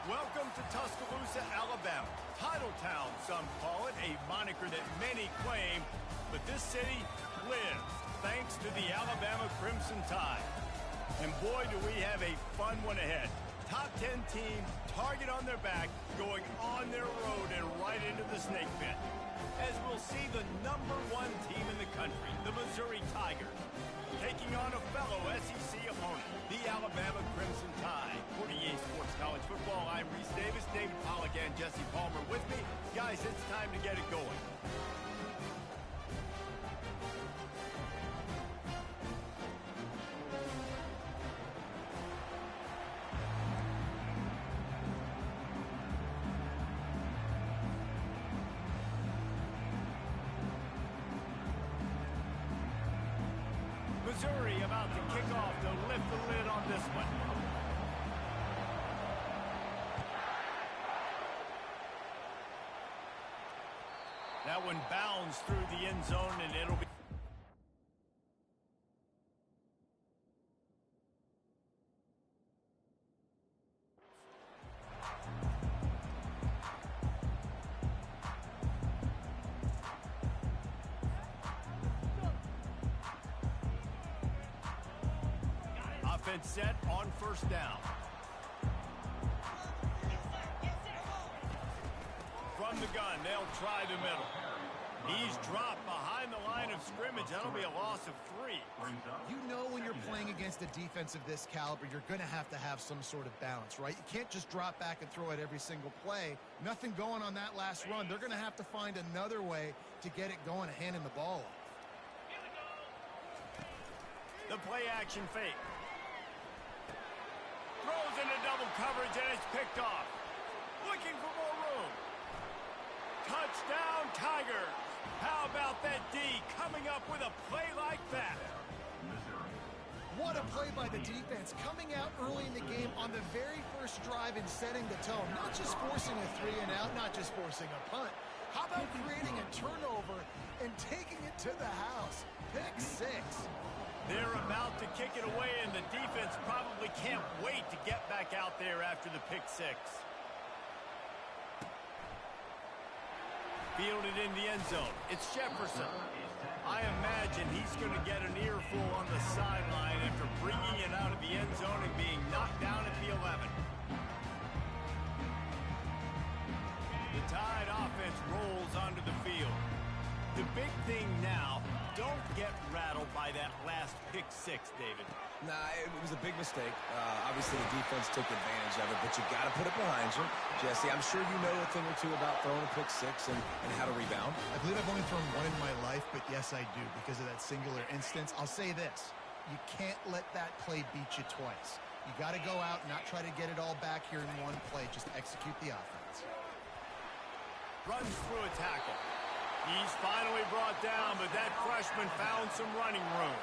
Welcome to Tuscaloosa, Alabama. Title Town, some call it, a moniker that many claim, but this city lives thanks to the Alabama Crimson Tide. And boy, do we have a fun one ahead. Top 10 team, target on their back, going on their road and right into the snake pit. As we'll see the #1 team in the country, the Missouri Tigers, taking on a fellow SEC opponent, the Alabama Crimson Tide. For EA Sports College Football, I'm Reese Davis, David Pollack, and Jesse Palmer with me. Guys, it's time to get it going. Missouri about to kick off to lift the lid on this one. That one bounds through the end zone, and it'll be... Offense set on first down. From the gun, they'll try the middle. He's dropped behind the line of scrimmage. That'll be a loss of 3. You know when you're playing against a defense of this caliber, you're going to have some sort of balance, right? You can't just drop back and throw it every single play. Nothing going on that last run. They're going to have to find another way to get it going, handing the ball off. The play action fake. Throws into double coverage, and it's picked off. Looking for more room. Touchdown, Tigers. How about that D coming up with a play like that? What a play by the defense, coming out early in the game on the very first drive and setting the tone. Not just forcing a 3 and out, not just forcing a punt. How about creating a turnover and taking it to the house? Pick 6. They're about to kick it away, and the defense probably can't wait to get back out there after the pick 6. Fielded in the end zone. It's Jefferson. I imagine he's going to get an earful on the sideline after bringing it out of the end zone and being knocked down at the 11. The Tide offense rolls onto the field. The big thing now, don't get rattled by that last pick 6, David. Nah, it was a big mistake. Obviously, the defense took advantage of it, but you got to put it behind you. Jesse, I'm sure you know a thing or two about throwing a pick 6 and how to rebound. I believe I've only thrown one in my life, but yes, I do, because of that singular instance. I'll say this. You can't let that play beat you twice. You got to go out and not try to get it all back here in one play. Just execute the offense. Runs through a tackle. He's finally brought down, but that freshman found some running room.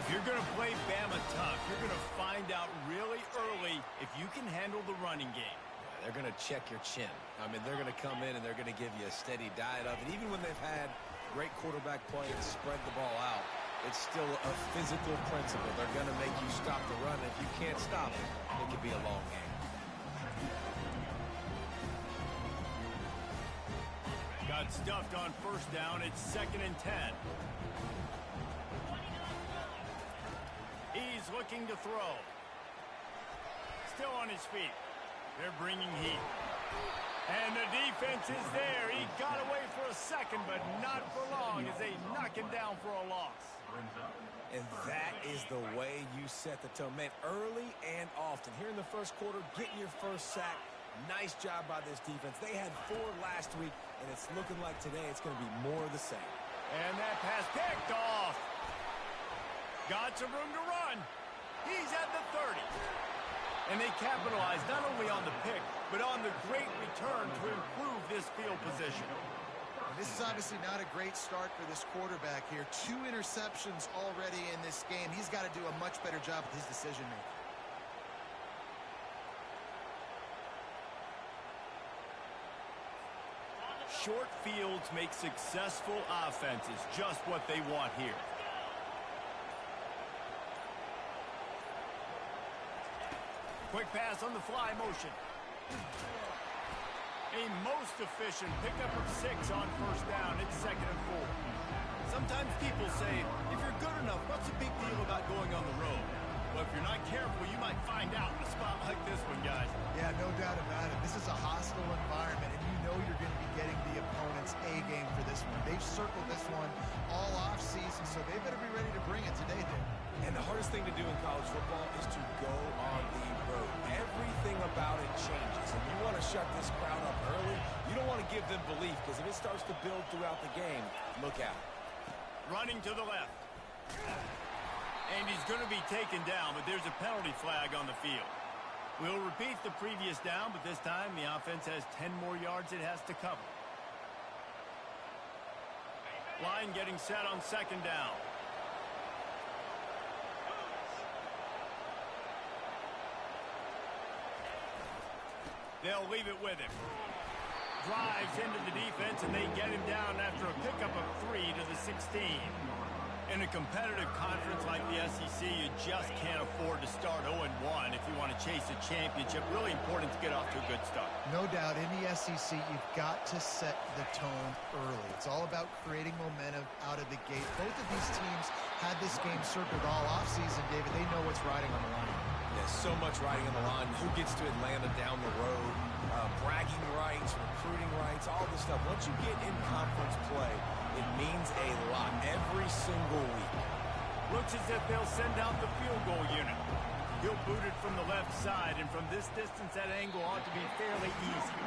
If you're going to play Bama tough, you're going to find out really early if you can handle the running game. Yeah, they're going to check your chin. I mean, they're going to come in and they're going to give you a steady diet of it. Even when they've had great quarterback play and spread the ball out, it's still a physical principle. They're going to make you stop the run. If you can't stop it, it could be a long game. Got stuffed on first down. It's 2nd and 10. He's looking to throw. Still on his feet. They're bringing heat. And the defense is there. He got away for a second, but not for long as they knock him down for a loss. And that is the way you set the tone. Man, early and often. Here in the first quarter, getting your first sack. Nice job by this defense. They had 4 last week, and it's looking like today it's going to be more of the same. And that pass picked off. Got some room to run. He's at the 30. And they capitalized not only on the pick, but on the great return to improve this field position. And this is obviously not a great start for this quarterback here. 2 interceptions already in this game. He's got to do a much better job with his decision-making. Short fields make successful offenses, just what they want here. Quick pass on the fly motion. A most efficient pickup of 6 on first down. It's 2nd and 4. Sometimes people say, if you're good enough, what's the big deal about going on the road? Well, if you're not careful, you might find out in a spot like this one, guys. Yeah, no doubt about it. This is a hostile environment, and you know you're going to be getting the opponent's A game for this one. They've circled this one all offseason, so they better be ready to bring it today, Dave. And the hardest thing to do in college football is to go on the road. Everything about it changes, and you want to shut this crowd up early. You don't want to give them belief, because if it starts to build throughout the game, look out. Running to the left. And he's going to be taken down, but there's a penalty flag on the field. We'll repeat the previous down, but this time the offense has 10 more yards it has to cover. Line getting set on 2nd down. They'll leave it with him. Drives into the defense, and they get him down after a pickup of 3 to the 16. In a competitive conference like the SEC, you just can't afford to start 0-1 if you want to chase a championship. Really important to get off to a good start. No doubt, in the SEC, you've got to set the tone early. It's all about creating momentum out of the gate. Both of these teams had this game circled all offseason, David. They know what's riding on the line. There's so much riding on the line. Who gets to Atlanta down the road? Bragging rights, recruiting rights, all this stuff. Once you get in conference play, it means a lot every single week. Looks as if they'll send out the field goal unit. He'll boot it from the left side, and from this distance, that angle ought to be fairly easy.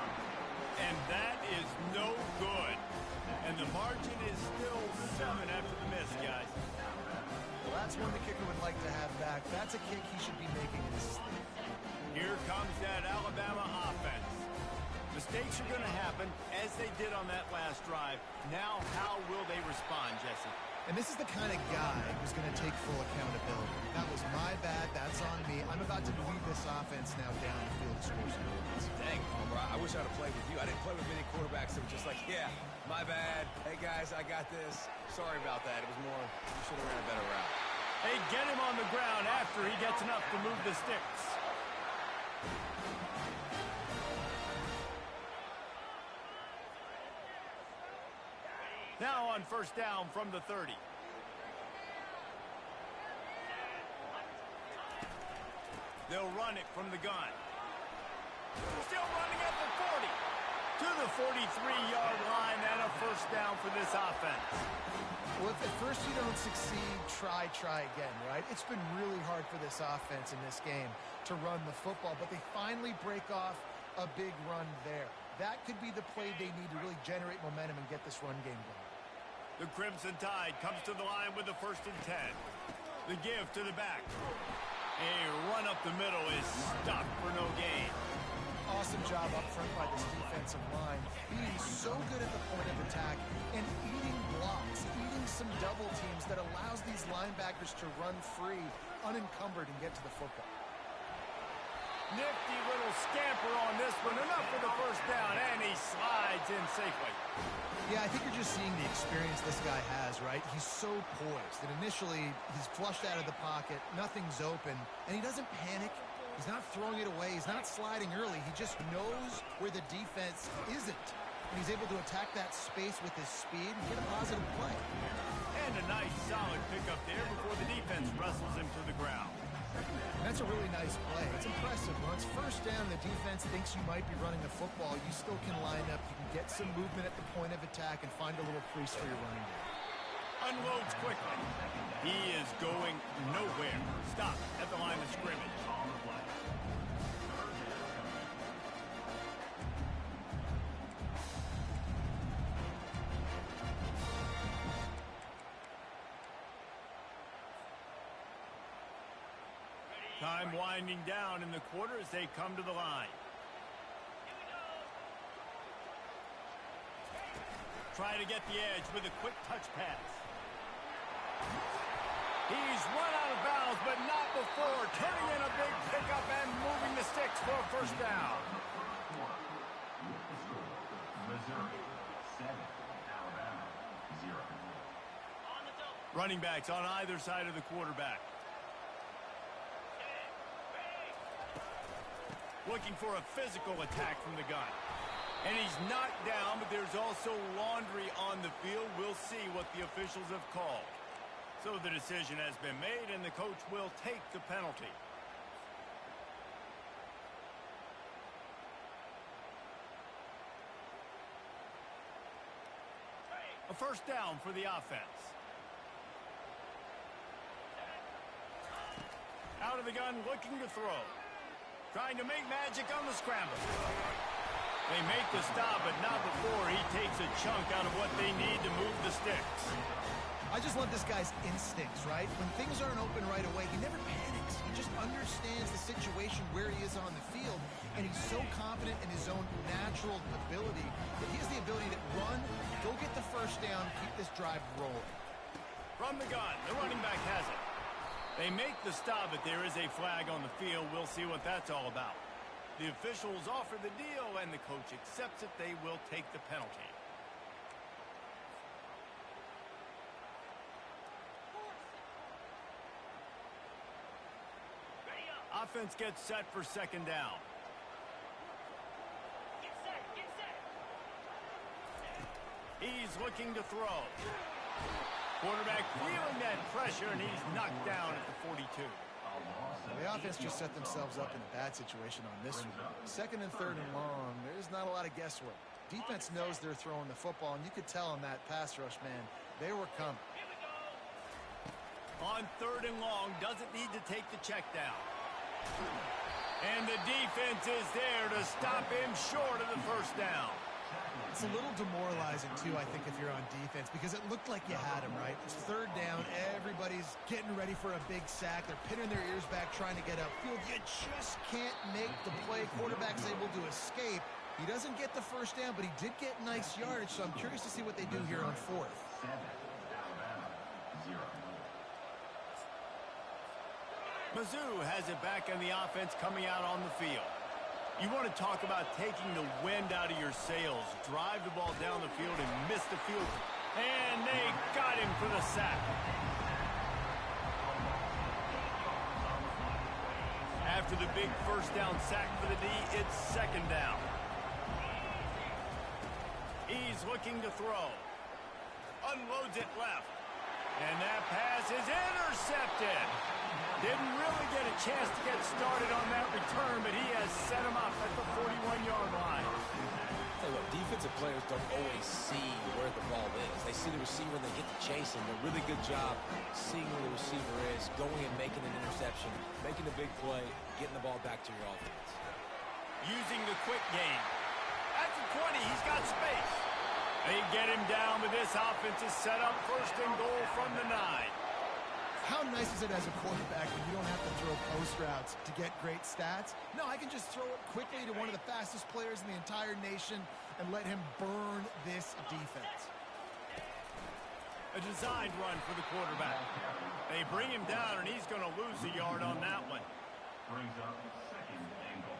And that is no good. And the margin is still 7 after the miss, guys. Well, that's one the kicker would like to have back. That's a kick he should be making in his sleep. Here comes that Alabama offense. Mistakes are going to happen, as they did on that last drive. Now, how will they respond, Jesse? And this is the kind of guy who's going to take full accountability. That was my bad. That's on me. I'm about to lead this offense now down the field to score some points. Dang, Palmer, I wish I'd have played with you. I didn't play with many quarterbacks that were just like, yeah, my bad. Hey, guys, I got this. Sorry about that. It was more, you should have ran a better route. They get him on the ground after he gets enough to move the sticks. Now on first down from the 30. They'll run it from the gun. Still running at the 40. To the 43-yard line and a first down for this offense. Well, if at first you don't succeed, try again, right? It's been really hard for this offense in this game to run the football, but they finally break off a big run there. That could be the play they need to really generate momentum and get this run game going. The Crimson Tide comes to the line with the 1st and 10. The give to the back. A run up the middle is stopped for no gain. Awesome job up front by this defensive line, being so good at the point of attack and eating blocks, eating some double teams that allows these linebackers to run free, unencumbered, and get to the football. Nifty little scamper on this one. Enough for the first down, and he slides in safely. Yeah, I think you're just seeing the experience this guy has, right? He's so poised that initially he's flushed out of the pocket, nothing's open, and he doesn't panic. He's not throwing it away. He's not sliding early. He just knows where the defense isn't. And he's able to attack that space with his speed and get a positive play. And a nice, solid pickup there before the defense wrestles him to the ground. That's a really nice play. It's impressive. When it's first down, the defense thinks you might be running the football. You still can line up. You can get some movement at the point of attack and find a little crease for your running game. Unloads quickly. He is going nowhere. Stop at the line of scrimmage. Time winding down in the quarter as they come to the line. Try to get the edge with a quick touch pass. He's run out of bounds, but not before turning in a big pickup and moving the sticks for a first down. Missouri 7, Alabama 0. Running backs on either side of the quarterback. Looking for a physical attack from the gun. And he's knocked down, but there's also laundry on the field. We'll see what the officials have called. So the decision has been made, and the coach will take the penalty. A first down for the offense. Out of the gun, looking to throw. Trying to make magic on the scramble. They make the stop, but not before he takes a chunk out of what they need to move the sticks. I just love this guy's instincts, right? When things aren't open right away, he never panics. He just understands the situation where he is on the field, and he's so confident in his own natural ability that he has the ability to run, go get the first down, keep this drive rolling. From the gun, the running back has it. They make the stop, but there is a flag on the field. We'll see what that's all about. The officials offer the deal, and the coach accepts it. They will take the penalty. Offense gets set for second down. Get set, get set. He's looking to throw. Quarterback feeling that pressure, and he's knocked down at the 42. The offense just set themselves up in a bad situation on this one. Second and third and long, there's not a lot of guesswork. Defense knows they're throwing the football, and you could tell on that pass rush, man, they were coming. Here we go. On third and long, doesn't need to take the check down. And the defense is there to stop him short of the first down. It's a little demoralizing, too, I think, if you're on defense, because it looked like you had him, right? It's third down. Everybody's getting ready for a big sack. They're pinning their ears back, trying to get upfield. You just can't make the play. Quarterback's able to escape. He doesn't get the first down, but he did get nice yardage, so I'm curious to see what they do here on fourth. 7, Alabama, 0. Mizzou has it back on the offense coming out on the field. You want to talk about taking the wind out of your sails. Drive the ball down the field and miss the field. And they got him for the sack. After the big first down sack for the D, it's second down. He's looking to throw. Unloads it left. And that pass is intercepted. Didn't really get a chance to get started on that return, but he has set him up at the 41-yard line. Tell you what, defensive players don't always see where the ball is. They see the receiver and they get to chasing. A really good job seeing where the receiver is, going and making an interception, making a big play, getting the ball back to your offense. Using the quick game. At the 20, he's got space. They get him down, but this offense is set up first and goal from the 9. How nice is it as a quarterback when you don't have to throw post routes to get great stats? No, I can just throw it quickly to one of the fastest players in the entire nation and let him burn this defense. A designed run for the quarterback. They bring him down, and he's going to lose a yard on that one. Brings up second and goal.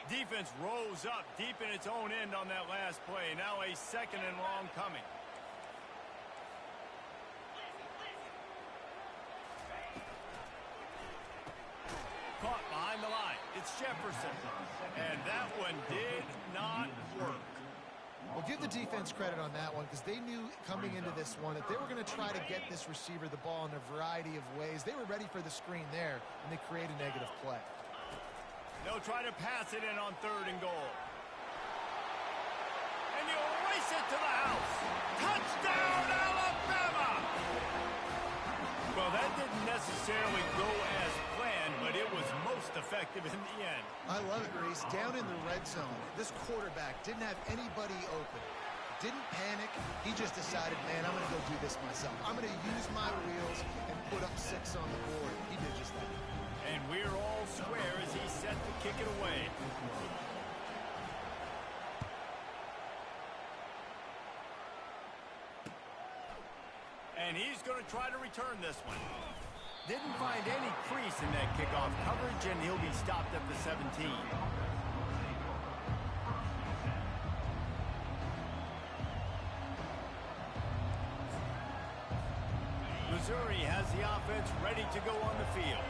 Defense rose up deep in its own end on that last play. Now a second and long coming. Caught behind the line. It's Jefferson. And that one did not work. Well, give the defense credit on that one because they knew coming into this one that they were going to try to get this receiver the ball in a variety of ways. They were ready for the screen there, and they create a negative play. They'll try to pass it in on third and goal. And you'll race it to the house. Touchdown, Alabama! Well, that didn't necessarily go as planned, but it was most effective in the end. I love it, Reese. Down in the red zone, this quarterback didn't have anybody open. Didn't panic. He just decided, man, I'm going to go do this myself. I'm going to use my wheels and put up 6 on the board. He did just that. And we're all square as he's set to kick it away. And he's going to try to return this one. Didn't find any crease in that kickoff coverage, and he'll be stopped at the 17. Missouri has the offense ready to go on the field.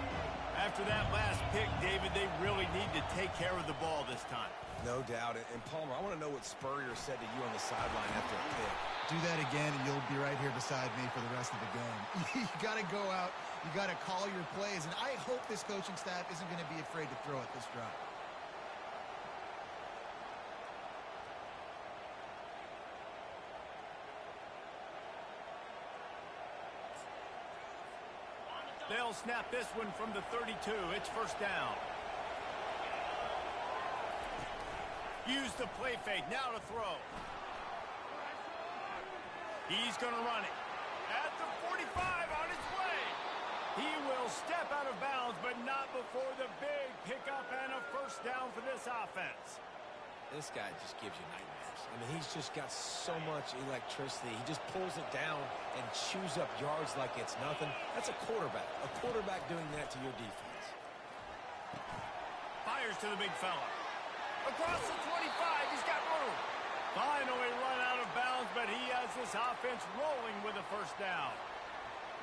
After that last pick, David, they really need to take care of the ball this time. No doubt. And Palmer, I want to know what Spurrier said to you on the sideline after a pick. Do that again, and you'll be right here beside me for the rest of the game. You got to go out. You got to call your plays, and I hope this coaching staff isn't going to be afraid to throw at this drive. They'll snap this one from the 32. It's first down. Use the play fake. Now to throw. He's going to run it. At the 45 on his way. He will step out of bounds, but not before the big pickup and a first down for this offense. This guy just gives you nightmares. I mean, he's just got so much electricity. He just pulls it down and chews up yards like it's nothing. That's a quarterback. A quarterback doing that to your defense. Fires to the big fella. Across the 25, he's got room. Finally run out of bounds, but he has this offense rolling with a first down.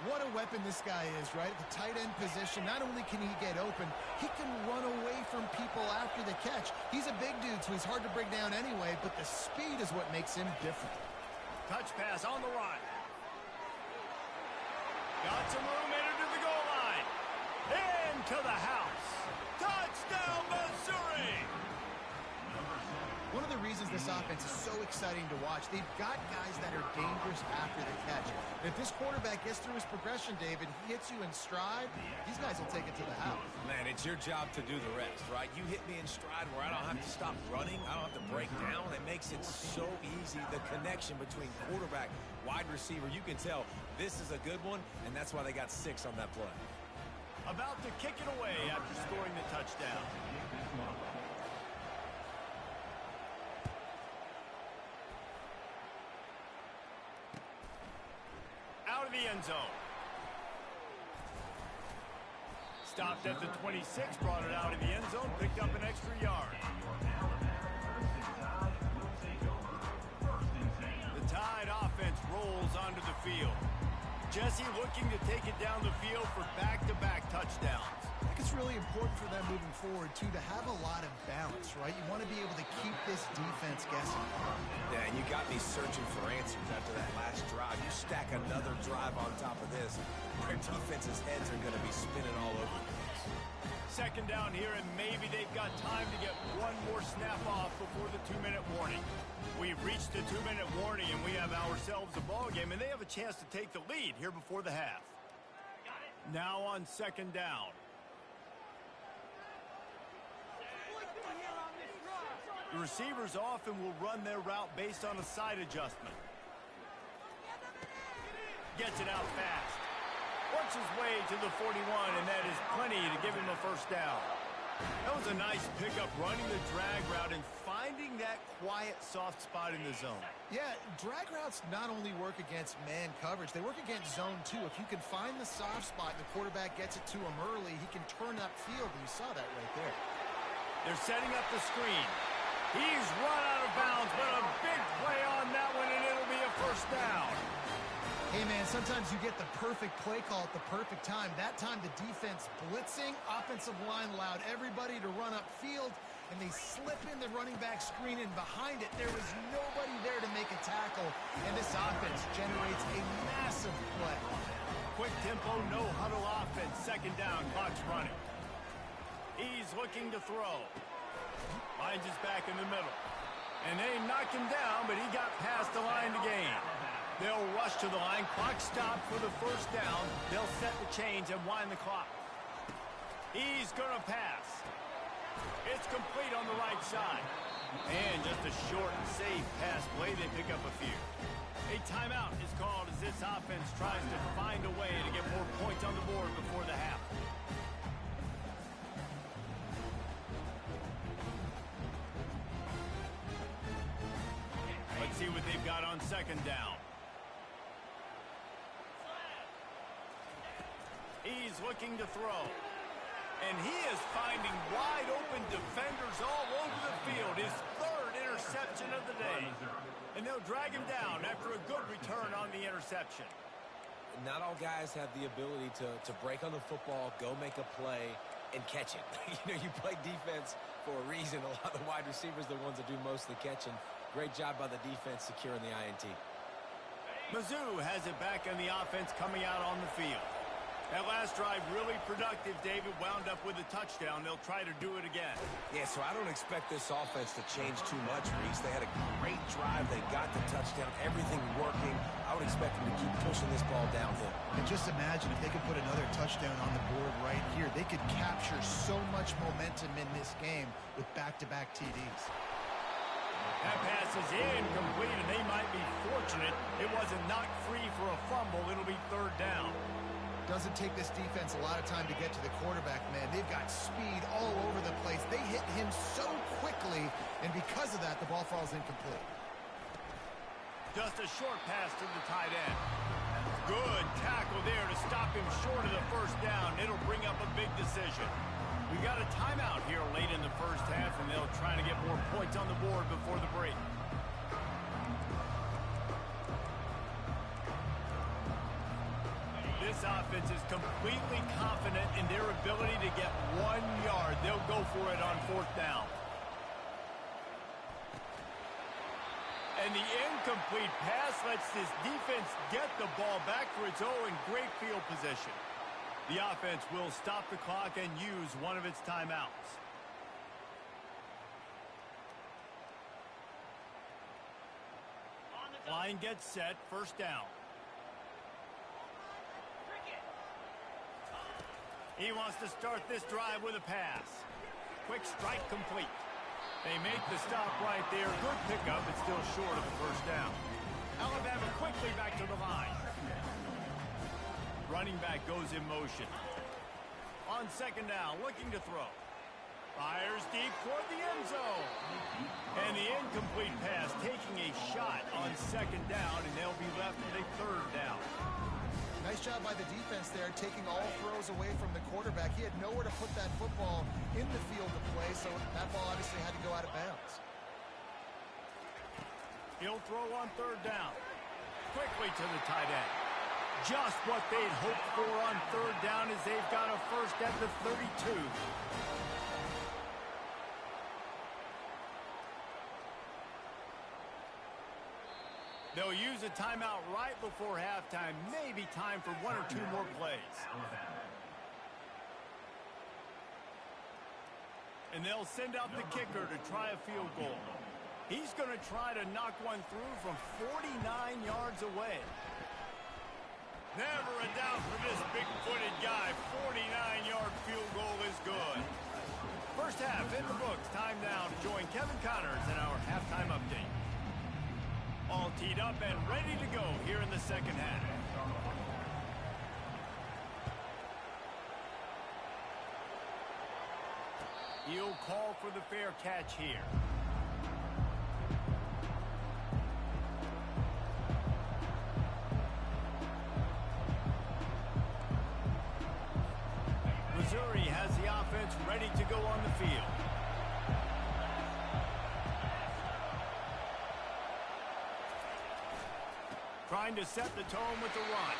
What a weapon this guy is, right? At the tight end position, not only can he get open, he can run away from people after the catch. He's a big dude, so he's hard to break down anyway, but the speed is what makes him different. Touch pass on the run. Got some room, entered to the goal line. Into the house. Touchdown, Missouri! One of the reasons this offense is so exciting to watch, they've got guys that are dangerous after the catch. If this quarterback gets through his progression, David, he hits you in stride, these guys will take it to the house. Man, it's your job to do the rest, right? You hit me in stride where I don't have to stop running. I don't have to break down. It makes it so easy. The connection between quarterback, wide receiver, you can tell this is a good one, and that's why they got 6 on that play. About to kick it away after scoring the touchdown. Out of the end zone. Stopped at the 26, brought it out of the end zone, picked up an extra yard. The Tide offense rolls onto the field. Jesse looking to take it down the field for back-to-back touchdowns. I think it's really important for them moving forward, too, to have a lot of balance, right? You want to be able to keep this defense guessing. Yeah, and you got me searching for answers after that last drive. You stack another drive on top of this, their defense's heads are going to be spinning all over the place. Second down here, and maybe they've got time to get one more snap off before the 2-minute warning. We've reached the 2-minute warning, and we have ourselves a ball game, and they have a chance to take the lead here before the half. Now on second down. The receivers often will run their route based on a side adjustment. Gets it out fast. Works his way to the 41, and that is plenty to give him a first down. That was a nice pickup, running the drag route and finding that quiet, soft spot in the zone. Yeah, drag routes not only work against man coverage, they work against zone too. If you can find the soft spot and the quarterback gets it to him early, he can turn upfield, and you saw that right there. They're setting up the screen. He's run out of bounds, but a big play on that one, and it'll be a first down. Hey, man, sometimes you get the perfect play call at the perfect time. That time the defense blitzing, offensive line allowed everybody to run upfield, and they slip in the running back screen, and behind it, there was nobody there to make a tackle, and this offense generates a massive play. Quick tempo, no huddle offense. Second down, clock's running. He's looking to throw. Finds his back in the middle. And they knocked him down, but he got past the line to gain. They'll rush to the line. Clock stopped for the first down. They'll set the chains and wind the clock. He's going to pass. It's complete on the right side. And just a short and safe pass play. They pick up a few. A timeout is called as this offense tries to find a way to get more points on the board before the half. Let's see what they've got on second down. He's looking to throw. And he is finding wide open defenders all over the field. His third interception of the day. And they'll drag him down after a good return on the interception. not all guys have the ability to break on the football, go make a play, and catch it. You play defense for a reason. A lot of the wide receivers are the ones that do most of the catching. Great job by the defense securing the INT. Mizzou has it back in the offense coming out on the field. That last drive really productive, David, wound up with a touchdown. They'll try to do it again. Yeah, so I don't expect this offense to change too much, Reese. They had a great drive. They got the touchdown, everything working. I would expect them to keep pushing this ball downhill. And just imagine if they could put another touchdown on the board right here. They could capture so much momentum in this game with back-to-back TDs. That pass is incomplete, and they might be fortunate it wasn't knocked free for a fumble. It'll be third down. Doesn't take this defense a lot of time to get to the quarterback, man. They've got speed all over the place. They hit him so quickly, and because of that, the ball falls incomplete. Just a short pass to the tight end. Good tackle there to stop him short of the first down. It'll bring up a big decision. We got a timeout here late in the first half, and they'll try to get more points on the board before the break. This offense is completely confident in their ability to get 1 yard. They'll go for it on fourth down. And the incomplete pass lets this defense get the ball back for its own great field position. The offense will stop the clock and use one of its timeouts. Line gets set, first down. He wants to start this drive with a pass. Quick strike complete. They make the stop right there. Good pickup, but still short of the first down. Alabama quickly back to the line. Running back goes in motion. On second down, looking to throw. Fires deep toward the end zone. And the incomplete pass taking a shot on second down, and they'll be left with a third down. Nice job by the defense there, taking all throws away from the quarterback. He had nowhere to put that football in the field to play, so that ball obviously had to go out of bounds. He'll throw on third down. Quickly to the tight end. Just what they'd hoped for on third down as they've got a first at the 32. They'll use a timeout right before halftime. Maybe time for one or two more plays. And they'll send out the kicker to try a field goal. He's going to try to knock one through from 49 yards away. Never a doubt for this big-footed guy. 49-yard field goal is good. First half in the books. Time now to join Kevin Connors in our halftime update. All teed up and ready to go here in the second half. He'll call for the fair catch here. Missouri has the offense ready to go on the field. Trying to set the tone with the run.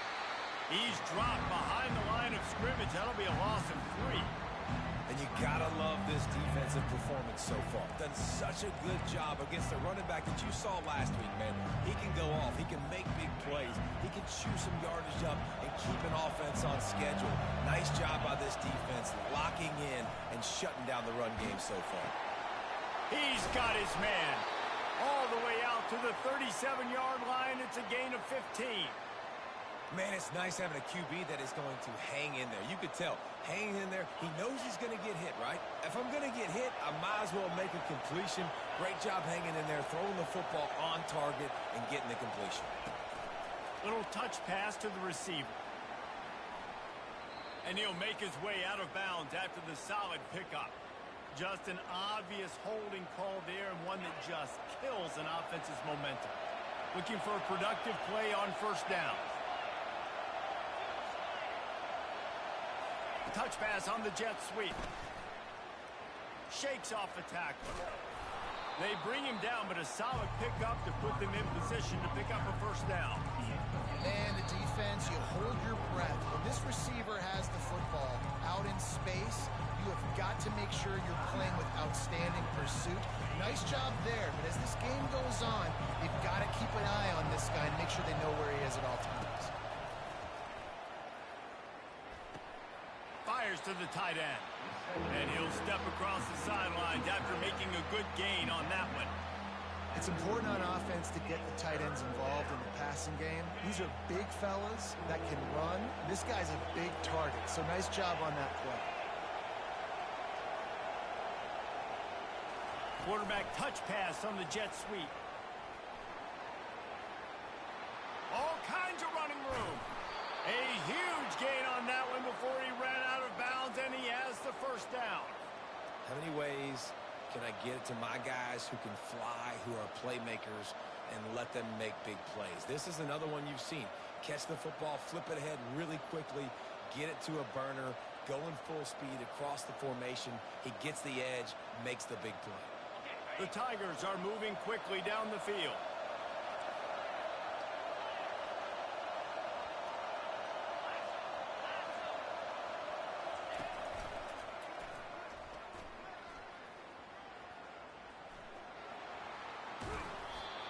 He's dropped behind the line of scrimmage. That'll be a loss of 3. And you gotta love this defensive performance so far. Done such a good job against the running back that you saw last week, man. He can go off. He can make big plays. He can chew some yardage up and keep an offense on schedule. Nice job by this defense locking in and shutting down the run game so far. He's got his man. All the way out to the 37-yard line. It's a gain of 15. Man, it's nice having a QB that is going to hang in there. You could tell, hanging in there, he knows he's going to get hit, right? If I'm going to get hit, I might as well make a completion. Great job hanging in there, throwing the football on target and getting the completion. Little touch pass to the receiver. And he'll make his way out of bounds after the solid pickup. Just an obvious holding call there, and one that just kills an offense's momentum. Looking for a productive play on first down. Touch pass on the jet sweep. Shakes off the tackle. They bring him down, but a solid pickup to put them in position to pick up a first down. And the defense, you hold your breath. When this receiver has the football out in space, you have got to make sure you're playing with outstanding pursuit. Nice job there, but as this game goes on, you've got to keep an eye on this guy and make sure they know where he is at all times. Fires to the tight end. And he'll step across the sidelines after making a good gain on that one. It's important on offense to get the tight ends involved in the passing game. These are big fellas that can run. This guy's a big target, so nice job on that play. Quarterback touch pass on the jet sweep. All kinds of running room. A huge gain on that one before he ran out of bounds, and he has the first down. How many ways can I get it to my guys who can fly, who are playmakers, and let them make big plays? This is another one you've seen. Catch the football, flip it ahead really quickly, get it to a burner, go in full speed across the formation. He gets the edge, makes the big play. The Tigers are moving quickly down the field.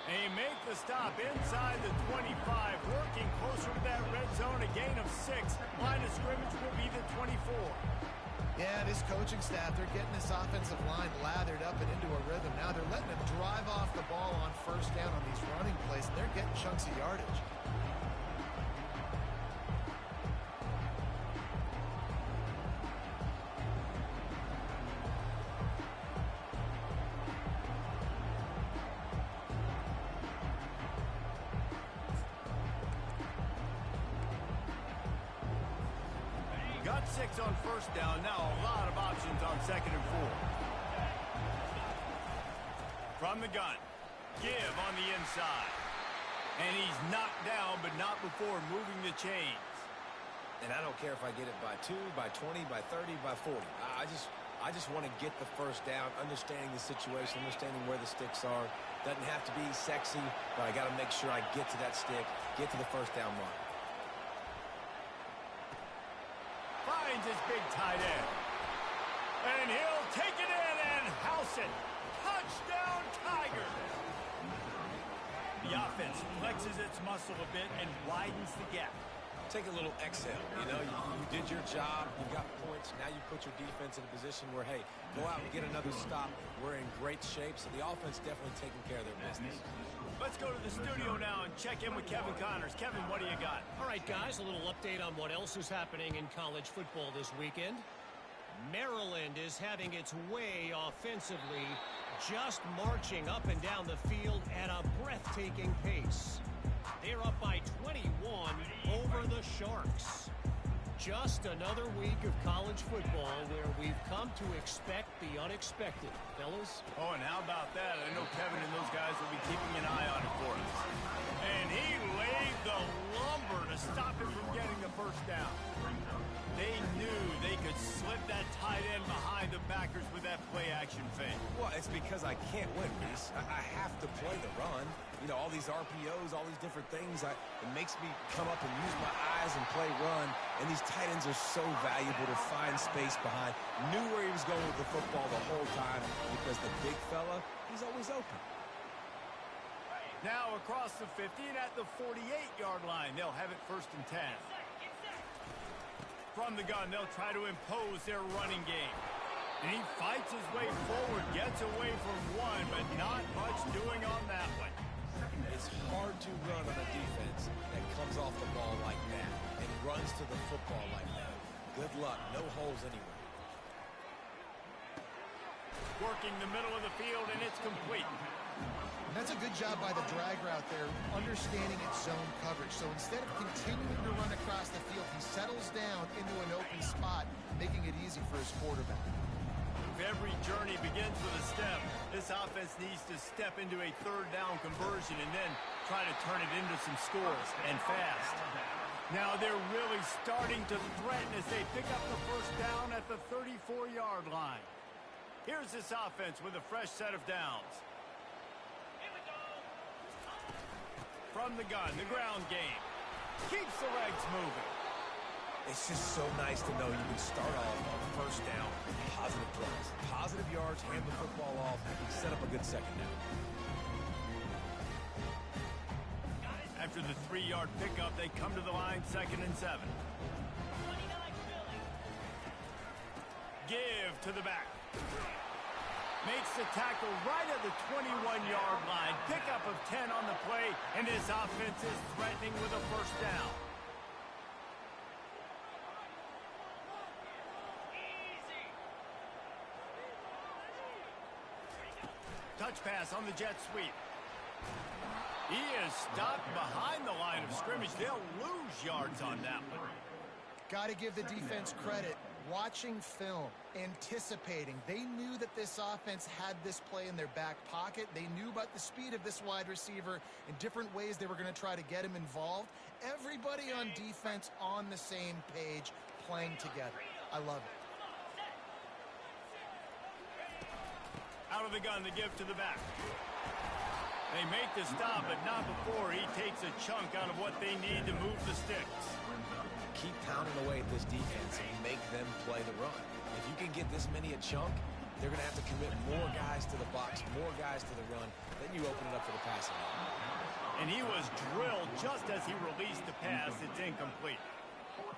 They make the stop inside the 25, working closer to that red zone, a gain of 6. Line of scrimmage will be the 24. Yeah, this coaching staff, they're getting this offensive line lathered up and into a rhythm. Now they're letting them drive off the ball on first down on these running plays, and they're getting chunks of yardage. Got 6 on first down. Now a lot of options on 2nd and 4. From the gun. Give on the inside. And he's knocked down, but not before moving the chains. And I don't care if I get it by 2, by 20, by 30, by 40. I just want to get the first down, understanding the situation, understanding where the sticks are. Doesn't have to be sexy, but I got to make sure I get to that stick, get to the first down mark. Finds his big tight end. And he'll take it in and house it. Touchdown, Tigers. The offense flexes its muscle a bit and widens the gap. Take a little exhale. You know, you did your job. You got points. Now you put your defense in a position where, hey, go out and get another stop. We're in great shape, so the offense definitely taking care of their business. Let's go to the studio now and check in with Kevin Connors. Kevin, what do you got? All right, guys, a little update on what else is happening in college football this weekend. Maryland is having its way offensively, just marching up and down the field at a breathtaking pace. They're up by 21 over the Sharks. Just another week of college football where we've come to expect the unexpected. Fellas? Oh, and how about that? I know Kevin and those guys will be keeping an eye on it for us. And he laid the lumber to stop him from getting the first down. They knew they could slip that tight end behind the backers with that play-action fake. Well, it's because I can't win, Reese. I have to play the run. You know, all these RPOs, all these different things. It makes me come up and use my eyes and play run. And these tight ends are so valuable to find space behind. Knew where he was going with the football the whole time because the big fella, he's always open. Now across the 50 and at the 48-yard line, they'll have it 1st and 10. From the gun, they'll try to impose their running game. And he fights his way forward, gets away from one, but not much doing on that one. It's hard to run on a defense that comes off the ball like that and runs to the football like that. Good luck. No holes anywhere. Working the middle of the field, and it's complete. And that's a good job by the drag route there, understanding its zone coverage. So instead of continuing to run across the field, he settles down into an open spot, making it easy for his quarterback. If every journey begins with a step, this offense needs to step into a 3rd down conversion and then try to turn it into some scores, and fast. Now they're really starting to threaten as they pick up the first down at the 34-yard line. Here's this offense with a fresh set of downs. From the gun, the ground game. Keeps the legs moving. It's just so nice to know you can start off on first down, positive plays. Positive yards, hand the football off, set up a good second down. After the 3-yard pickup, they come to the line, 2nd and 7. 29 Philly. Give to the back. Makes the tackle right at the 21-yard line. Pickup of 10 on the play, and this offense is threatening with a first down. Easy. Touch pass on the jet sweep. He is stopped behind the line of scrimmage. They'll lose yards on that one. Got to give the defense credit. Watching film, anticipating. They knew that this offense had this play in their back pocket. They knew about the speed of this wide receiver and different ways they were going to try to get him involved. Everybody on defense on the same page, playing together. I love it. Out of the gun, the give to the back. They make the stop, but not before he takes a chunk out of what they need to move the sticks. Keep pounding away at this defense and make them play the run. If you can get this many a chunk, they're going to have to commit more guys to the box, more guys to the run. Then you open it up for the passing. And he was drilled just as he released the pass. It's incomplete.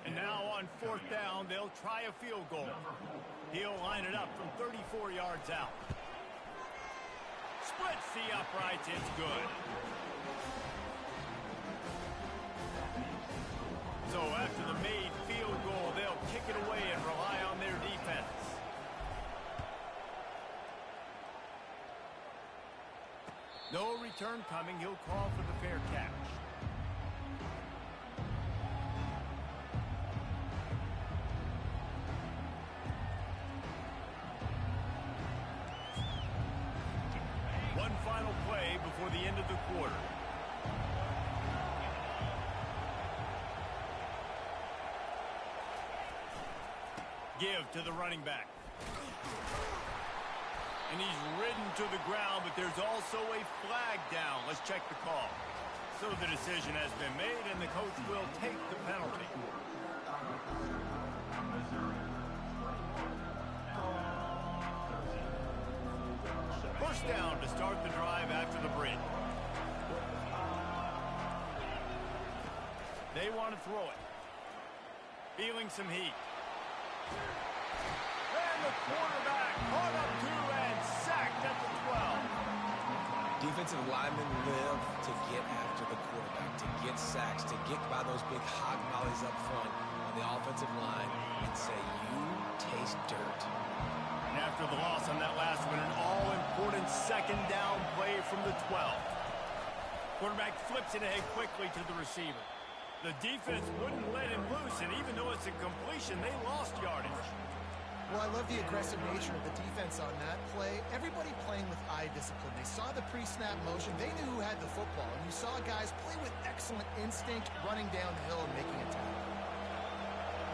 And now on 4th down, they'll try a field goal. He'll line it up from 34 yards out. Splits the uprights. It's good. So after the made field goal, they'll kick it away and rely on their defense. No return coming. He'll call for the fair catch. One final play before the end of the quarter. Give to the running back. And he's ridden to the ground, but there's also a flag down. Let's check the call. So the decision has been made, and the coach will take the penalty. First down to start the drive after the break. They want to throw it. Feeling some heat. And the quarterback caught up to and sacked at the 12. Defensive linemen live to get after the quarterback, to get sacks, to get by those big hog mollies up front on the offensive line and say, you taste dirt. And after the loss on that last one, an all-important 2nd down play from the 12. Quarterback flips it ahead quickly to the receiver. The defense wouldn't let him loose, and even though it's a completion, they lost yardage. Well, I love the aggressive nature of the defense on that play. Everybody playing with eye discipline. They saw the pre-snap motion. They knew who had the football. And you saw guys play with excellent instinct, running down the hill and making a tackle.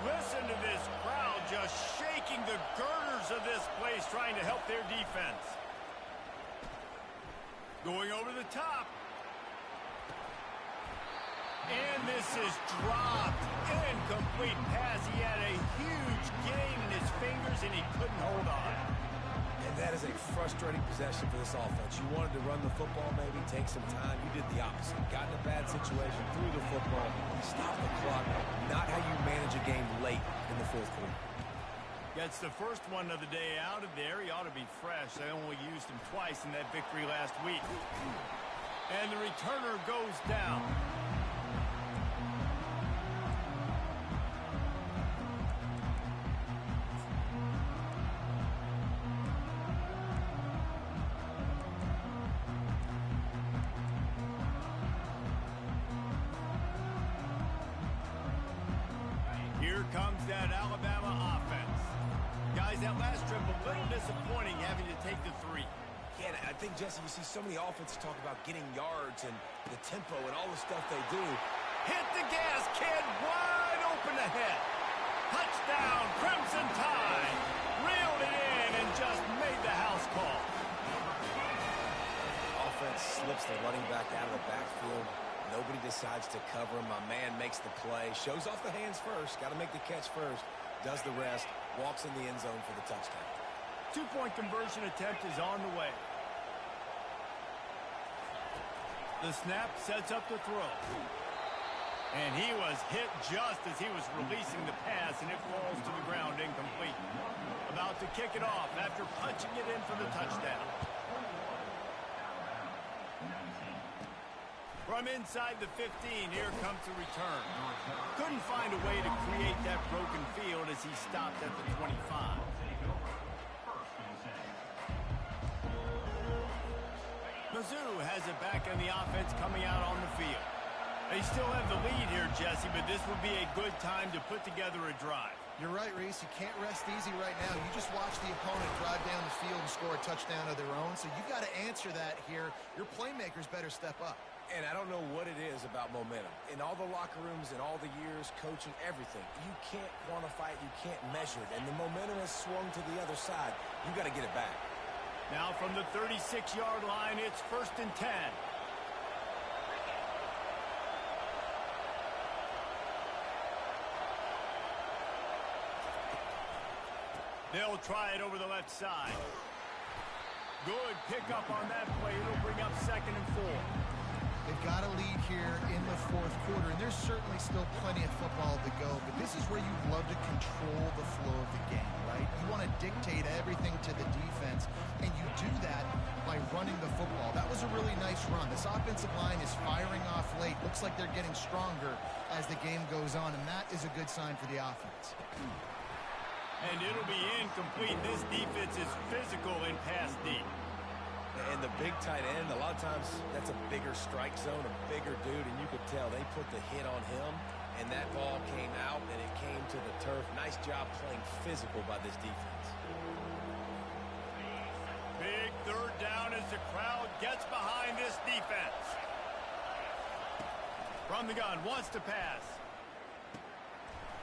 Listen to this crowd just shaking the girders of this place, trying to help their defense. Going over the top. And this is dropped. Incomplete pass. He had a huge gain in his fingers, and he couldn't hold on. And that is a frustrating possession for this offense. You wanted to run the football, maybe take some time. You did the opposite. Got in a bad situation, threw the football, stopped the clock. Not how you manage a game late in the 4th quarter. Gets the first one of the day out of there. He ought to be fresh. They only used him twice in that victory last week. And the returner goes down. Here comes that Alabama offense. Guys, that last trip a little disappointing having to take the 3. Yeah, I think, Jesse, you see so many offenses talk about getting yards and the tempo and all the stuff they do. Hit the gas, kid. Wide open ahead. Touchdown, Crimson Tide. Reeled it in and just made the house call. Offense slips the running back out of the backfield. Nobody decides to cover him. My man makes the play, shows off the hands first, got to make the catch first, does the rest, walks in the end zone for the touchdown. Two-point conversion attempt is on the way. The snap sets up the throw. And he was hit just as he was releasing the pass, and it falls to the ground incomplete. About to kick it off after punching it in for the touchdown. From inside the 15, here comes the return. Couldn't find a way to create that broken field as he stopped at the 25. Mizzou has it back in the offense coming out on the field. They still have the lead here, Jesse, but this would be a good time to put together a drive. You're right, Reese. You can't rest easy right now. You just watch the opponent drive down the field and score a touchdown of their own, so you've got to answer that here. Your playmakers better step up. And I don't know what it is about momentum. In all the locker rooms, in all the years, coaching, everything, you can't quantify it, you can't measure it, and the momentum has swung to the other side. You got to get it back. Now from the 36-yard line, it's 1st and 10. They'll try it over the left side. Good pickup on that play. It'll bring up 2nd and 4. They've got a lead here in the 4th quarter, and there's certainly still plenty of football to go, but this is where you love to control the flow of the game, right? You want to dictate everything to the defense, and you do that by running the football. That was a really nice run. This offensive line is firing off late. Looks like they're getting stronger as the game goes on, and that is a good sign for the offense. And it'll be incomplete. This defense is physical in pass deep. And the big tight end, a lot of times that's a bigger strike zone, a bigger dude, and you could tell they put the hit on him, and that ball came out, and it came to the turf. Nice job playing physical by this defense. Big 3rd down as the crowd gets behind this defense. From the gun, wants to pass.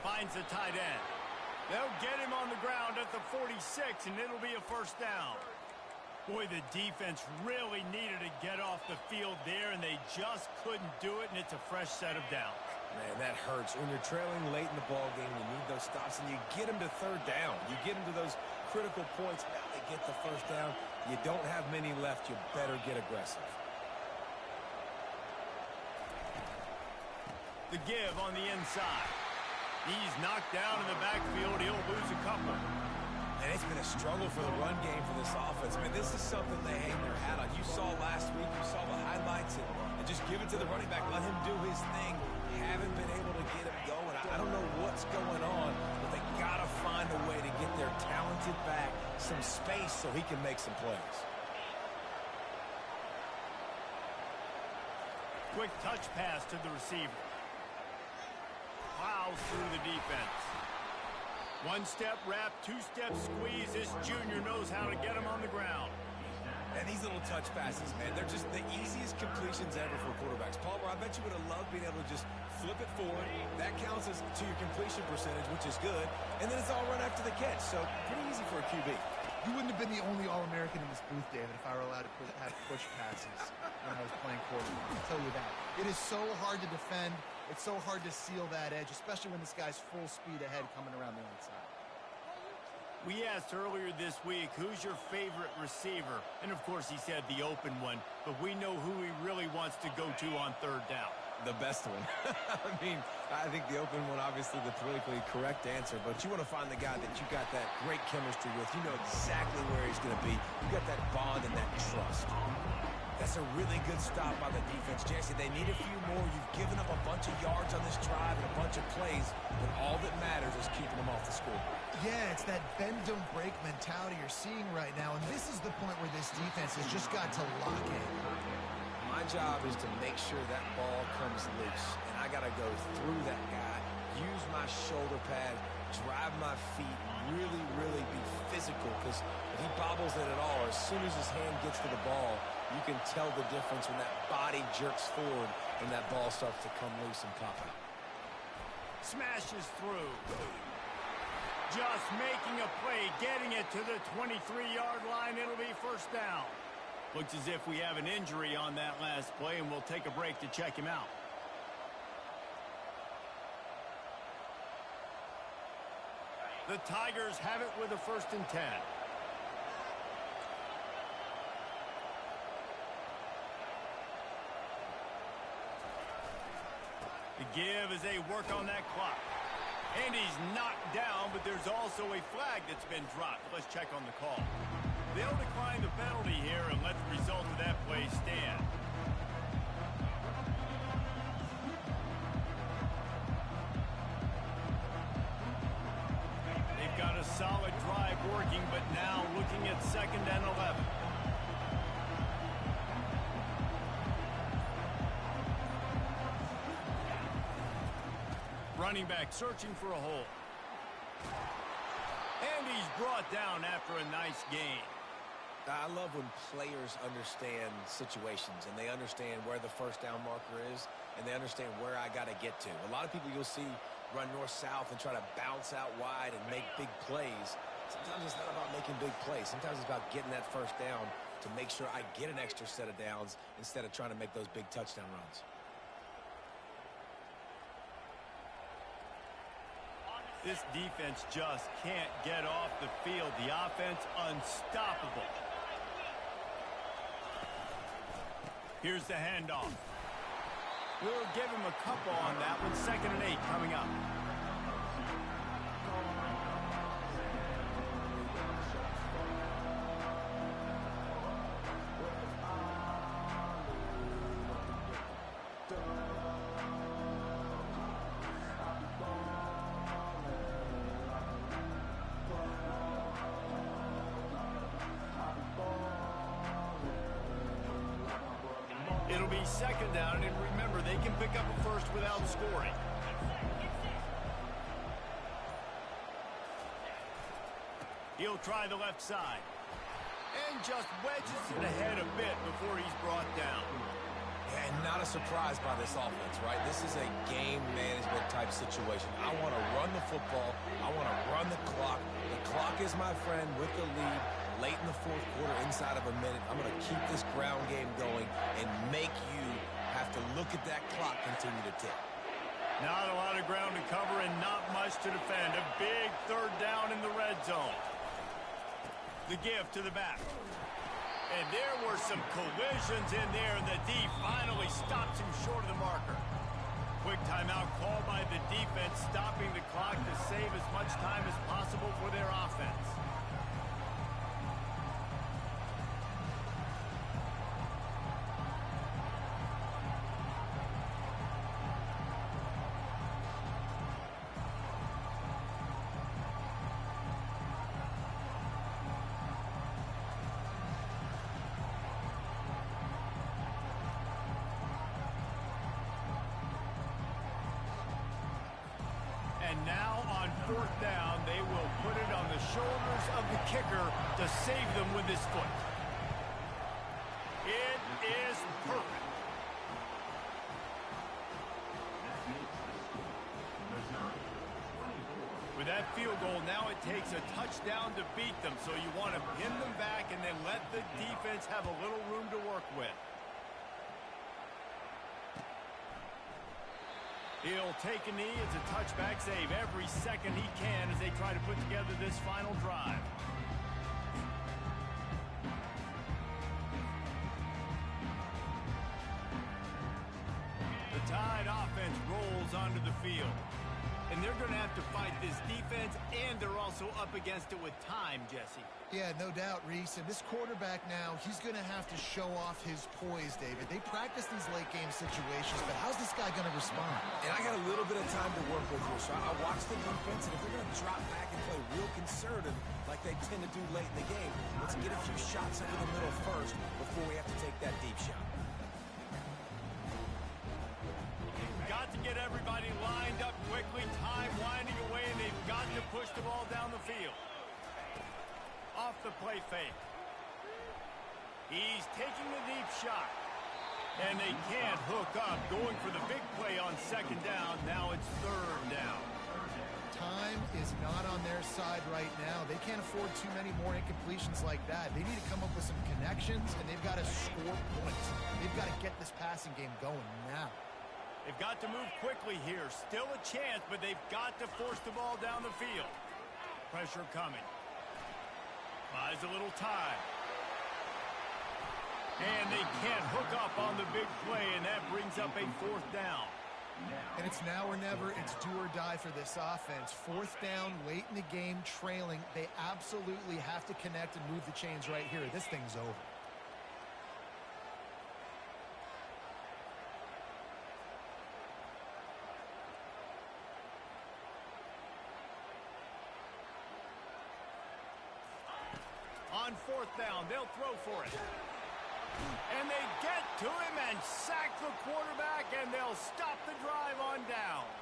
Finds the tight end. They'll get him on the ground at the 46, and it'll be a 1st down. Boy, the defense really needed to get off the field there, and they just couldn't do it, and it's a fresh set of downs. Man, that hurts. When you're trailing late in the ball game, you need those stops, and you get them to 3rd down. You get them to those critical points. Now they get the 1st down. You don't have many left. You better get aggressive. The give on the inside. He's knocked down in the backfield. He'll lose a couple. And it's been a struggle for the run game for this offense. I mean, this is something they hang their hat on. You saw last week, you saw the highlights, and just give it to the running back. Let him do his thing. Haven't been able to get him going. I don't know what's going on, but they got to find a way to get their talented back some space so he can make some plays. Quick touch pass to the receiver. Plows through the defense. 1-step wrap, 2-step squeeze. This junior knows how to get him on the ground. And these little touch passes, man, they're just the easiest completions ever for quarterbacks. Palmer, I bet you would have loved being able to just flip it forward. That counts as to your completion percentage, which is good. And then it's all run after the catch, so pretty easy for a QB. You wouldn't have been the only All-American in this booth, David, if I were allowed to have push passes when I was playing quarterback. I'll tell you that. It is so hard to defend. It's so hard to seal that edge, especially when this guy's full speed ahead coming around the outside. We asked earlier this week, who's your favorite receiver? And, of course, he said the open one. But we know who he really wants to go to on 3rd down. The best one. I mean, I think the open one, obviously the politically correct answer, but you want to find the guy that you got that great chemistry with. You know exactly where he's going to be. You got that bond and that trust. That's a really good stop by the defense. Jesse, they need a few more. You've given up a bunch of yards on this drive and a bunch of plays, but all that matters is keeping them off the score. Yeah, it's that bend, don't break mentality you're seeing right now, and this is the point where this defense has just got to lock in. My job is to make sure that ball comes loose, and I got to go through that guy, use my shoulder pad, drive my feet, really, really be physical, because if he bobbles it at all, or as soon as his hand gets to the ball, you can tell the difference when that body jerks forward and that ball starts to come loose and pop out. Smashes through. Just making a play, getting it to the 23-yard line. It'll be 1st down. Looks as if we have an injury on that last play, and we'll take a break to check him out. The Tigers have it with a 1st and 10. The give as they work on that clock. And he's knocked down, but there's also a flag that's been dropped. Let's check on the call. They'll decline the penalty here and let the result of that play stand. They've got a solid drive working, but now looking at 2nd and 11. Running back searching for a hole. And he's brought down after a nice gain. I love when players understand situations and they understand where the 1st down marker is and they understand where I got to get to. A lot of people you'll see run north-south and try to bounce out wide and make big plays. Sometimes it's not about making big plays. Sometimes it's about getting that 1st down to make sure I get an extra set of downs instead of trying to make those big touchdown runs. This defense just can't get off the field. The offense unstoppable. Here's the handoff. We'll give him a couple on that one. 2nd and 8 coming up. It'll be 2nd down, and remember, they can pick up a 1st without scoring. He'll try the left side. And just wedges it ahead a bit before he's brought down. And not a surprise by this offense, right? This is a game management type situation. I want to run the football. I want to run the clock. The clock is my friend with the lead. Late in the 4th quarter, inside of a minute, I'm going to keep this ground game going and make you have to look at that clock continue to tick. Not a lot of ground to cover and not much to defend. A big 3rd down in the red zone. The give to the back. And there were some collisions in there, and the D finally stops him short of the marker. Quick timeout called by the defense, stopping the clock to save as much time as possible for their offense. And now on 4th down, they will put it on the shoulders of the kicker to save them with his foot. It is perfect. With that field goal, now it takes a touchdown to beat them, so you want to pin them back and then let the defense have a little room to work with. He'll take a knee. It's a touchback save every second he can as they try to put together this final drive. The Tide offense rolls onto the field. And they're going to have to fight this defense, and they're also up against it with time, Jesse. Yeah, no doubt, Reese. And this quarterback now, he's going to have to show off his poise, David. They practice these late-game situations, but how's this guy going to respond? And I got a little bit of time to work with here, so I watch the defense, and if they're going to drop back and play real conservative like they tend to do late in the game, let's get a few shots up in the middle first before we have to take that deep shot. Got to get everybody lined up quickly, time winding away, and they've got to push the ball down the field. Off the play fake. He's taking the deep shot. And they can't hook up. Going for the big play on 2nd down. Now it's 3rd down. Time is not on their side right now. They can't afford too many more incompletions like that. They need to come up with some connections, and they've got to score points. They've got to get this passing game going now. They've got to move quickly here. Still a chance, but they've got to force the ball down the field. pressure coming. Buys a little time. And they can't hook up on the big play, and that brings up a 4th down. And it's now or never. It's do or die for this offense. 4th down, late in the game, trailing. They absolutely have to connect and move the chains right here. This thing's over. On 4th down, they'll throw for it. And they get to him and sack the quarterback, and they'll stop the drive on downs.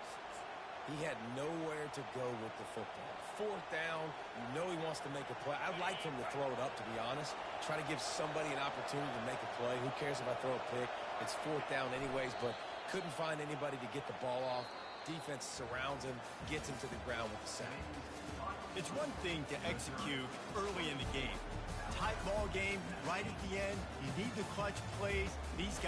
He had nowhere to go with the football. 4th down, you know he wants to make a play. I'd like him to throw it up, to be honest. Try to give somebody an opportunity to make a play. Who cares if I throw a pick? It's 4th down anyways, but couldn't find anybody to get the ball off. Defense surrounds him, gets him to the ground with the sack. It's one thing to execute early in the game. Tight ball game, right at the end, you need the clutch plays. These guys